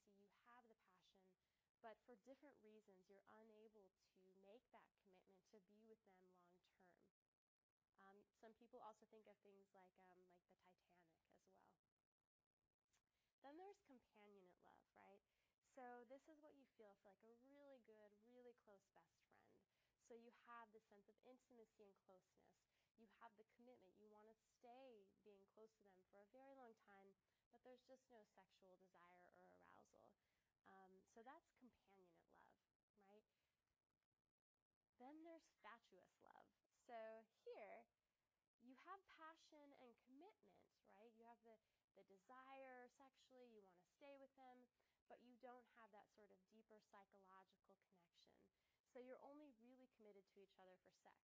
intimacy, you have the passion, but for different reasons, you're unable to make that commitment to be with them long term. Some people also think of things like the Titanic as well. Then there's companionate love, right? So this is what you feel for like a really good, really close best friend. So you have this sense of intimacy and closeness. You have the commitment. You want to stay being close to them for a very long time, but there's just no sexual desire or arousal. So that's companionate love, right? Then there's fatuous love. So here, you have passion and commitment, right? You have the desire sexually, you want to stay with them, but you don't have that sort of deeper psychological connection. So you're only really committed to each other for sex.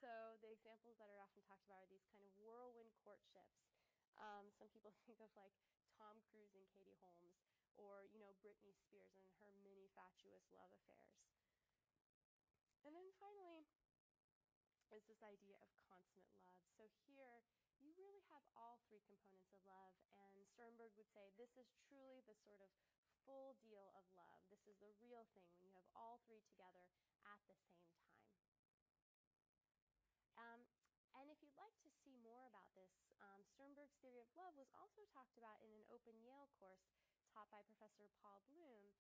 So the examples that are often talked about are these kind of whirlwind courtships. Some people think of like Tom Cruise and Katie Holmes, or Britney Spears and her many fatuous love affairs. And then finally is this idea of consummate love. So here you really have all three components of love, and Sternberg would say this is truly the sort of full deal of love. This is the real thing when you have all three together at the same time. And if you'd like to see more about this, Sternberg's theory of love was also talked about in an open Yale course taught by Professor Paul Bloom,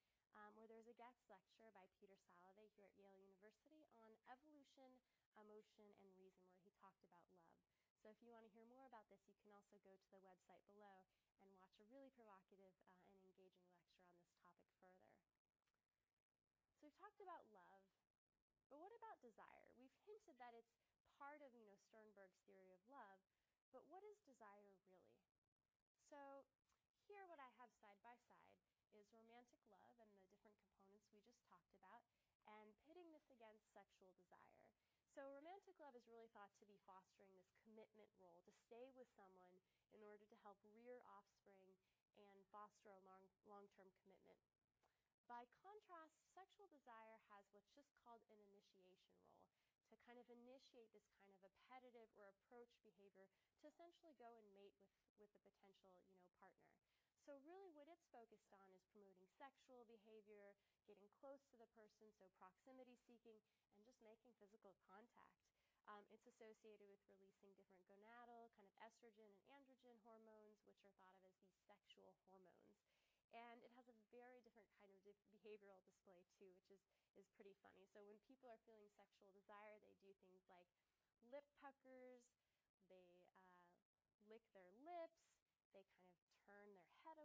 where there's a guest lecture by Peter Salovey here at Yale University on evolution, emotion, and reason, where he talked about love. So if you want to hear more about this, you can also go to the website below and watch a really provocative and engaging lecture on this topic further. So we've talked about love, but what about desire? We've hinted that it's part of Sternberg's theory of love, but what is desire really? So here what I have side by side is romantic love and the different components we just talked about, and pitting this against sexual desire. So romantic love is really thought to be fostering this commitment role, to stay with someone in order to help rear offspring and foster a long-term commitment. By contrast, sexual desire has what's just called an initiation role, to kind of initiate this kind of appetitive or approach behavior to essentially go and mate with a potential partner. So really what it's focused on is promoting sexual behavior, getting close to the person, so proximity seeking, and just making physical contact. It's associated with releasing different gonadal, kind of estrogen and androgen hormones, which are thought of as these sexual hormones. And it has a very different kind of behavioral display too, which is pretty funny. So when people are feeling sexual desire, they do things like lip puckers, they lick their lips, they kind of turn their head